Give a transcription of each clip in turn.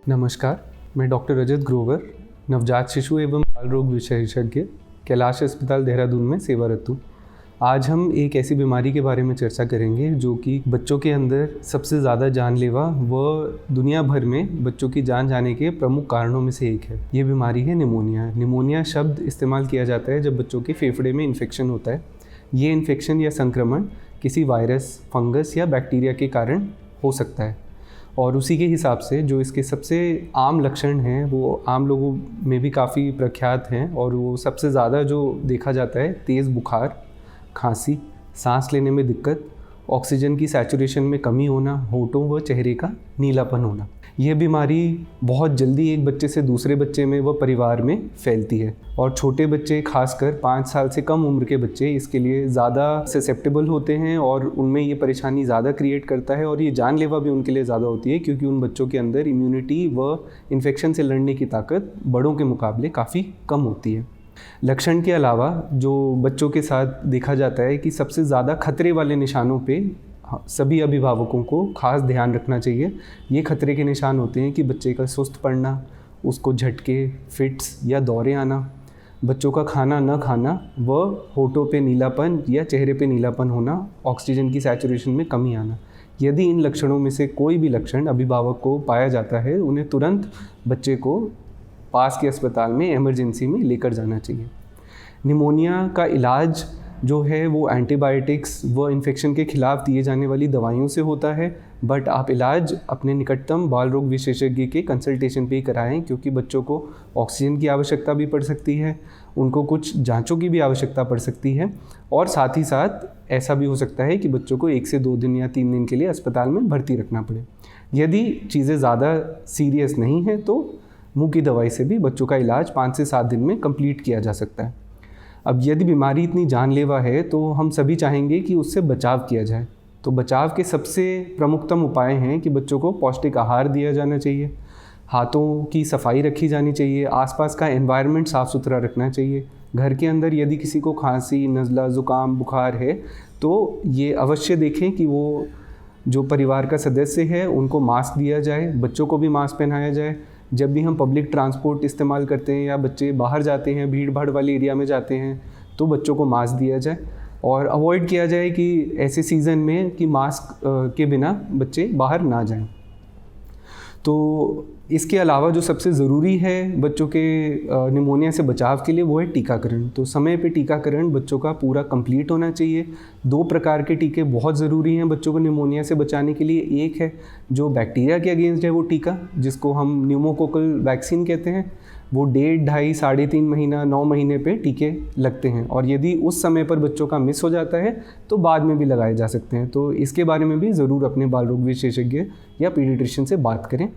नमस्कार, मैं डॉक्टर रजत ग्रोवर, नवजात शिशु एवं बाल रोग विशेषज्ञ, कैलाश अस्पताल देहरादून में सेवारत हूँ। आज हम एक ऐसी बीमारी के बारे में चर्चा करेंगे जो कि बच्चों के अंदर सबसे ज़्यादा जानलेवा व दुनिया भर में बच्चों की जान जाने के प्रमुख कारणों में से एक है। ये बीमारी है निमोनिया। निमोनिया शब्द इस्तेमाल किया जाता है जब बच्चों के फेफड़े में इन्फेक्शन होता है। ये इन्फेक्शन या संक्रमण किसी वायरस, फंगस या बैक्टीरिया के कारण हो सकता है और उसी के हिसाब से जो इसके सबसे आम लक्षण हैं वो आम लोगों में भी काफ़ी प्रख्यात हैं और वो सबसे ज़्यादा जो देखा जाता है तेज़ बुखार, खांसी, सांस लेने में दिक्कत, ऑक्सीजन की सैचुरेशन में कमी होना, होठों व चेहरे का नीलापन होना। यह बीमारी बहुत जल्दी एक बच्चे से दूसरे बच्चे में व परिवार में फैलती है और छोटे बच्चे, खासकर 5 साल से कम उम्र के बच्चे इसके लिए ज़्यादा ससेप्टेबल होते हैं और उनमें ये परेशानी ज़्यादा क्रिएट करता है और ये जानलेवा भी उनके लिए ज़्यादा होती है क्योंकि उन बच्चों के अंदर इम्यूनिटी व इन्फेक्शन से लड़ने की ताकत बड़ों के मुकाबले काफ़ी कम होती है। लक्षण के अलावा जो बच्चों के साथ देखा जाता है कि सबसे ज़्यादा खतरे वाले निशानों पे सभी अभिभावकों को खास ध्यान रखना चाहिए। ये खतरे के निशान होते हैं कि बच्चे का सुस्त पड़ना, उसको झटके, फिट्स या दौरे आना, बच्चों का खाना न खाना व होठों पे नीलापन या चेहरे पे नीलापन होना, ऑक्सीजन की सैचुरेशन में कमी आना। यदि इन लक्षणों में से कोई भी लक्षण अभिभावक को पाया जाता है, उन्हें तुरंत बच्चे को पास के अस्पताल में इमरजेंसी में लेकर जाना चाहिए। निमोनिया का इलाज जो है वो एंटीबायोटिक्स व इन्फेक्शन के खिलाफ दिए जाने वाली दवाइयों से होता है, बट आप इलाज अपने निकटतम बाल रोग विशेषज्ञ के कंसल्टेशन पे ही कराएं क्योंकि बच्चों को ऑक्सीजन की आवश्यकता भी पड़ सकती है, उनको कुछ जांचों की भी आवश्यकता पड़ सकती है और साथ ही साथ ऐसा भी हो सकता है कि बच्चों को 1 से 2 दिन या 3 दिन के लिए अस्पताल में भर्ती रखना पड़े। यदि चीज़ें ज़्यादा सीरियस नहीं हैं तो मुँह की दवाई से भी बच्चों का इलाज 5 से 7 दिन में कंप्लीट किया जा सकता है। अब यदि बीमारी इतनी जानलेवा है तो हम सभी चाहेंगे कि उससे बचाव किया जाए। तो बचाव के सबसे प्रमुखतम उपाय हैं कि बच्चों को पौष्टिक आहार दिया जाना चाहिए, हाथों की सफाई रखी जानी चाहिए, आसपास का एनवायरनमेंट साफ़ सुथरा रखना चाहिए। घर के अंदर यदि किसी को खांसी, नज़ला, ज़ुकाम, बुखार है तो ये अवश्य देखें कि वो जो परिवार का सदस्य है उनको मास्क दिया जाए, बच्चों को भी मास्क पहनाया जाए। जब भी हम पब्लिक ट्रांसपोर्ट इस्तेमाल करते हैं या बच्चे बाहर जाते हैं, भीड़ भाड़ वाले एरिया में जाते हैं तो बच्चों को मास्क दिया जाए और अवॉइड किया जाए कि ऐसे सीज़न में कि मास्क के बिना बच्चे बाहर ना जाएं। तो इसके अलावा जो सबसे ज़रूरी है बच्चों के निमोनिया से बचाव के लिए वो है टीकाकरण। तो समय पे टीकाकरण बच्चों का पूरा कंप्लीट होना चाहिए। 2 प्रकार के टीके बहुत ज़रूरी हैं बच्चों को निमोनिया से बचाने के लिए। एक है जो बैक्टीरिया के अगेंस्ट है वो टीका, जिसको हम न्यूमोकोकल वैक्सीन कहते हैं। वो 1.5, 2.5, 3.5 महीना, 9 महीने पे टीके लगते हैं और यदि उस समय पर बच्चों का मिस हो जाता है तो बाद में भी लगाए जा सकते हैं। तो इसके बारे में भी ज़रूर अपने बाल रोग विशेषज्ञ या पीडियाट्रिशियन से बात करें।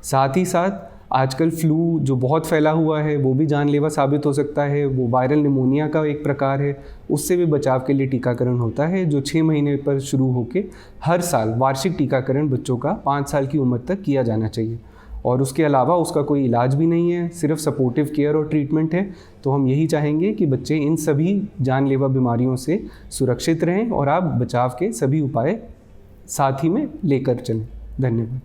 साथ ही साथ आजकल फ्लू जो बहुत फैला हुआ है वो भी जानलेवा साबित हो सकता है। वो वायरल निमोनिया का एक प्रकार है, उससे भी बचाव के लिए टीकाकरण होता है जो 6 महीने पर शुरू होकर हर साल वार्षिक टीकाकरण बच्चों का 5 साल की उम्र तक किया जाना चाहिए और उसके अलावा उसका कोई इलाज भी नहीं है, सिर्फ सपोर्टिव केयर और ट्रीटमेंट है। तो हम यही चाहेंगे कि बच्चे इन सभी जानलेवा बीमारियों से सुरक्षित रहें और आप बचाव के सभी उपाय साथ ही में लेकर चलें। धन्यवाद।